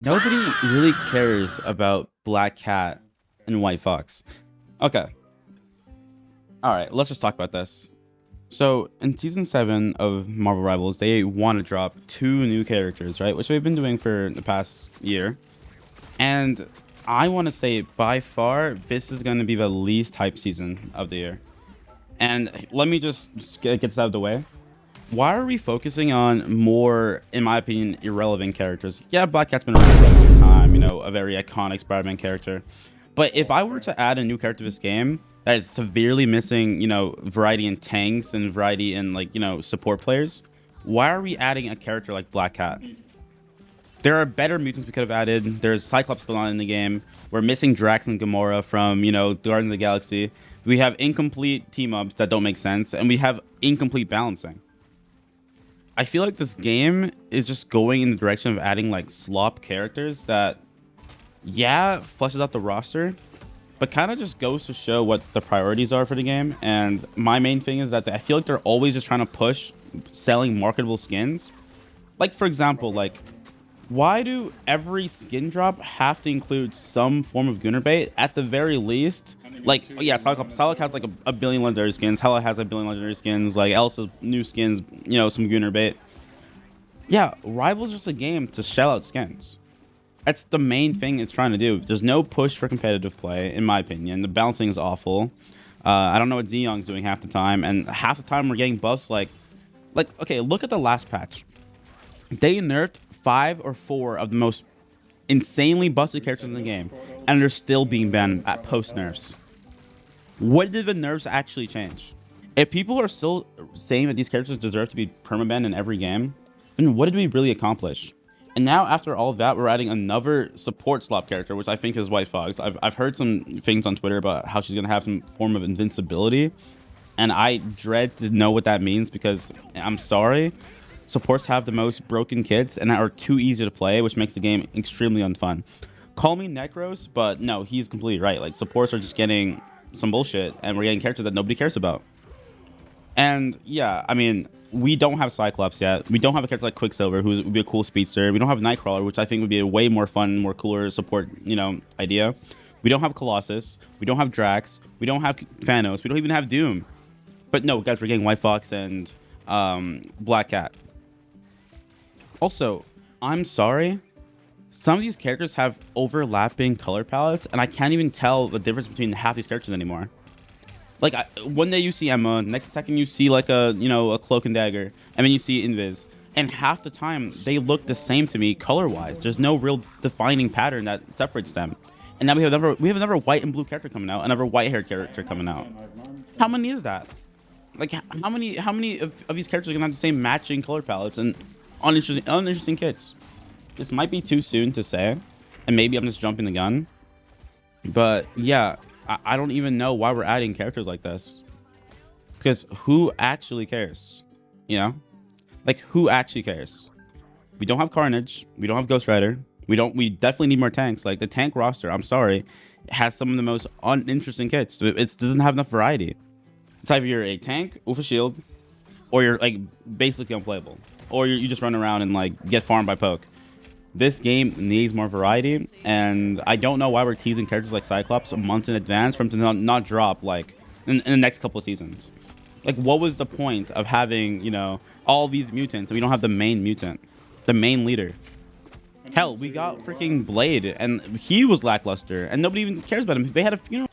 Nobody really cares about Black Cat and White Fox. Okay. All right, let's just talk about this. So, in season 7 of Marvel Rivals, they want to drop 2 new characters, right? Which they've been doing for the past year. And I want to say by far, this is going to be the least hype season of the year. And let me just get this out of the way. Why are we focusing on more, in my opinion, irrelevant characters? Yeah, Black Cat's been around for a long time, a very iconic Spider-Man character. But if I were to add a new character to this game that is severely missing, variety in tanks and variety in, support players, why are we adding a character like Black Cat? There are better mutants we could have added. There's Cyclops still not in the game. We're missing Drax and Gamora from, Guardians of the Galaxy. We have incomplete team-ups that don't make sense, and we have incomplete balancing. I feel like this game is just going in the direction of adding like slop characters that, yeah, fleshes out the roster, but kind of just goes to show what the priorities are for the game. And my main thing is that I feel like they're always just trying to push selling marketable skins. Like, for example, why do every skin drop have to include some form of Gunner bait at the very least? Like, yeah, Salak has like a billion legendary skins. Hela has a billion legendary skins. Like, Elsa's new skins, some Gunner bait. Yeah, Rival's just a game to shell out skins. That's the main thing it's trying to do. There's no push for competitive play, in my opinion. The balancing is awful. I don't know what Zeong's doing half the time, and half the time we're getting buffs okay, look at the last patch. They nerfed 5 or 4 of the most insanely busted characters in the game, and they're still being banned at post nerfs. What did the nerfs actually change? If people are still saying that these characters deserve to be permabanned in every game, then what did we really accomplish? And now after all of that, we're adding another support slop character, which I think is White Fox. I've heard some things on Twitter about how she's going to have some form of invincibility, and I dread to know what that means because I'm sorry, supports have the most broken kits and are too easy to play, which makes the game extremely unfun. Call me Necros, but no, he's completely right. Like, supports are just getting some bullshit, and we're getting characters that nobody cares about. And yeah, I mean, we don't have Cyclops yet. We don't have a character like Quicksilver, who would be a cool speedster. We don't have Nightcrawler, which I think would be a way more fun, more cooler support, idea. We don't have Colossus. We don't have Drax. We don't have Thanos. We don't even have Doom. But no, guys, we're getting White Fox and Black Cat. Also, I'm sorry, some of these characters have overlapping color palettes, and I can't even tell the difference between half these characters anymore. Like, one day you see Emma, next second you see like a cloak and dagger, and then you see Invis, and half the time they look the same to me color-wise. There's no real defining pattern that separates them. And now we have another white and blue character coming out, another white hair character coming out. How many is that? Like, how many of these characters are gonna have the same matching color palettes and uninteresting kits? This might be too soon to say, and maybe I'm just jumping the gun, but yeah, I don't even know why we're adding characters like this, because who actually cares? Like, who actually cares? We don't have Carnage, we don't have Ghost Rider, we definitely need more tanks. Like, the tank roster, I'm sorry, has some of the most uninteresting kits. It doesn't have enough variety. It's either you're a tank with a shield, or you're like basically unplayable, or you just run around and like get farmed by poke. This game needs more variety, and I don't know why we're teasing characters like Cyclops months in advance for him to not drop like in the next couple of seasons. Like, what was the point of having all these mutants and we don't have the main mutant, the main leader? Hell, we got freaking Blade, and he was lackluster, and nobody even cares about him. They had a funeral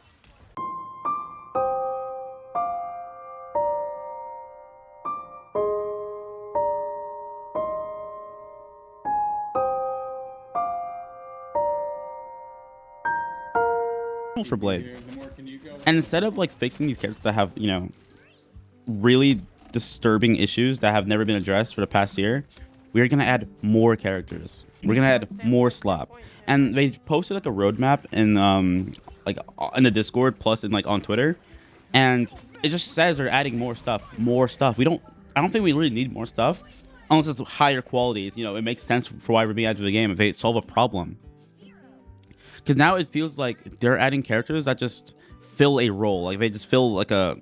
for Blade. And instead of like fixing these characters that have really disturbing issues that have never been addressed for the past year, we're gonna add more characters. We're gonna add more slop. And they posted like a roadmap in in the Discord, plus in like on Twitter, and it just says they're adding more stuff. I don't think we really need more stuff unless it's higher qualities. It makes sense for why we're being added to the game if they solve a problem. Because now it feels like they're adding characters that just fill a role. Like, they just fill like a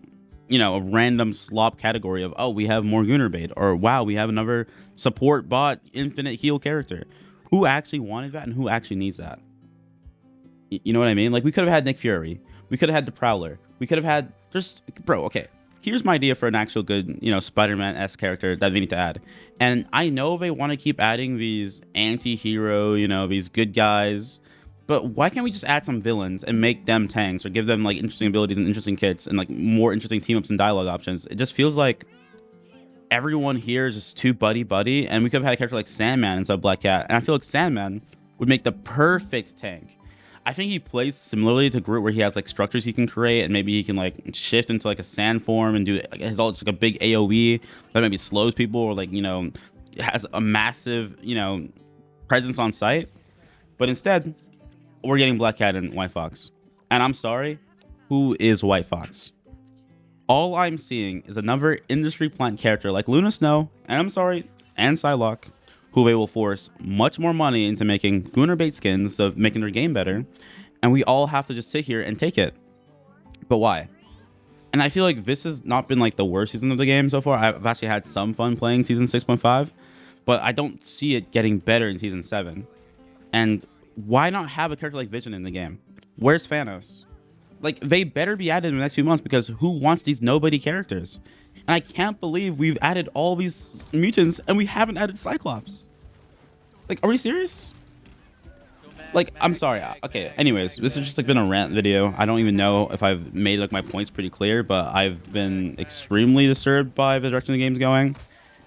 random slop category of, oh, we have more Gunner bait, or wow, we have another support bot infinite heal character. who actually wanted that and who actually needs that? You know what I mean? Like, we could have had Nick Fury. We could have had the Prowler. We could have had just, bro, okay. Here's my idea for an actual good, you know, Spider-Man-esque character that they need to add. And I know they want to keep adding these anti-hero, you know, these good guys. But why can't we just add some villains and make them tanks or give them, like, interesting abilities and interesting kits and, like, more interesting team-ups and dialogue options? It just feels like everyone here is just too buddy-buddy. And we could have had a character like Sandman instead of Black Cat. And I feel like Sandman would make the perfect tank. I think he plays similarly to Groot, where he has like structures he can create, and maybe he can like shift into like a sand form and do like, his all just like a big AOE that maybe slows people, or like, you know, has a massive, you know, presence on site. But instead, we're getting Black Cat and White Fox. And I'm sorry, who is White Fox? All I'm seeing is another industry plant character like Luna Snow, and I'm sorry, and Psylocke, who they will force much more money into making Gunnar bait skins of making their game better, and we all have to just sit here and take it. But why? And I feel like this has not been like the worst season of the game so far. I've actually had some fun playing season 6.5, but I don't see it getting better in season 7. And why not have a character like Vision in the game? Where's Thanos? Like, they better be added in the next few months, because who wants these nobody characters? And I can't believe we've added all these mutants and we haven't added Cyclops. Like, are we serious? Like, I'm sorry. Okay, anyways, this has just like been a rant video. I don't even know if I've made like my points pretty clear, but I've been extremely disturbed by the direction the game's going.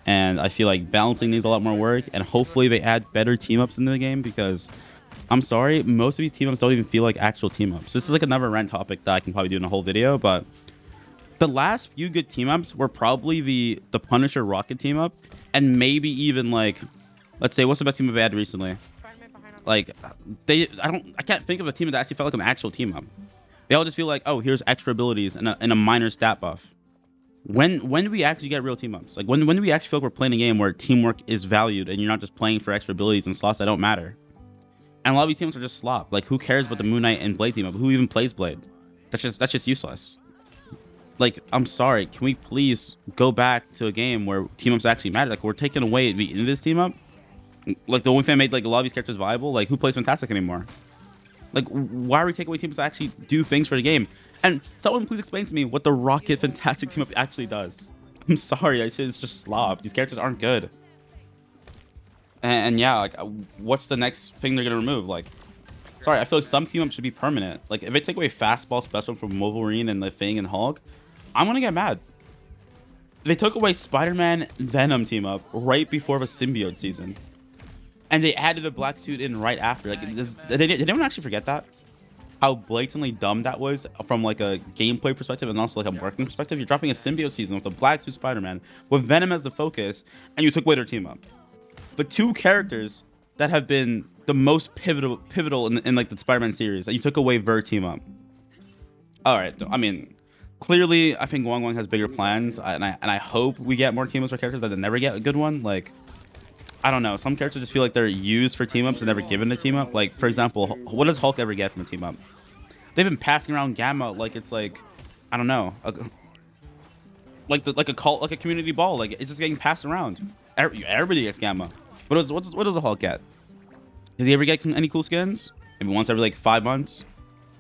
And I feel like balancing needs a lot more work, and hopefully they add better team-ups into the game, because I'm sorry, most of these team-ups don't even feel like actual team-ups. This is like another rant topic that I can probably do in a whole video, but the last few good team-ups were probably the Punisher Rocket team-up, and maybe even like, let's say, what's the best team-up they had recently? Like, I can't think of a team that actually felt like an actual team-up. They all just feel like, oh, here's extra abilities and a minor stat buff. When do we actually get real team-ups? Like, when do we actually feel like we're playing a game where teamwork is valued and you're not just playing for extra abilities and slots that don't matter? And a lot of these teams are just slop. Like, who cares about the Moon Knight and Blade team-up? Who even plays Blade? That's just useless. Like, I'm sorry, can we please go back to a game where team-ups actually matter? Like, we're taking away the end of this team-up. Like, the only fan made like a lot of these characters viable. Like, who plays Fantastic anymore? Like, why are we taking away teams that actually do things for the game? And someone please explain to me what the Rocket Fantastic team-up actually does. I'm sorry, it's just slop. These characters aren't good. And yeah, like, what's the next thing they're gonna remove? Like, sorry, I feel like some team-ups should be permanent. Like, if they take away Fastball Special from Wolverine and the Thing and Hulk, I'm gonna get mad. They took away Spider-Man Venom team-up right before the symbiote season, and they added the black suit in right after. Like, did anyone actually forget that? How blatantly dumb that was from like a gameplay perspective and also like a marketing perspective. You're dropping a symbiote season with a black suit Spider-Man with Venom as the focus, and you took away their team-up. The two characters that have been the most pivotal in like the Spider-Man series, and you took away their team-up. All right, I mean, clearly, I think Wong Wong has bigger plans, and I hope we get more team-ups for characters that never get a good one. Like, I don't know, some characters just feel like they're used for team-ups and never given a team-up. Like, for example, what does Hulk ever get from a team-up? They've been passing around Gamma like it's like, I don't know, like a cult, like a community ball. Like, it's just getting passed around. Everybody gets Gamma. What does a Hulk get? Did he ever get any cool skins? Maybe once every like 5 months.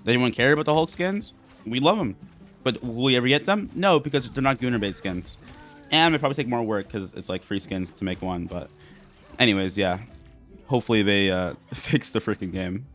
Does anyone care about the Hulk skins? We love them. But will we ever get them? No, because they're not Gunnar bait skins. And they probably take more work because it's like free skins to make one. But anyways, yeah. Hopefully they fix the freaking game.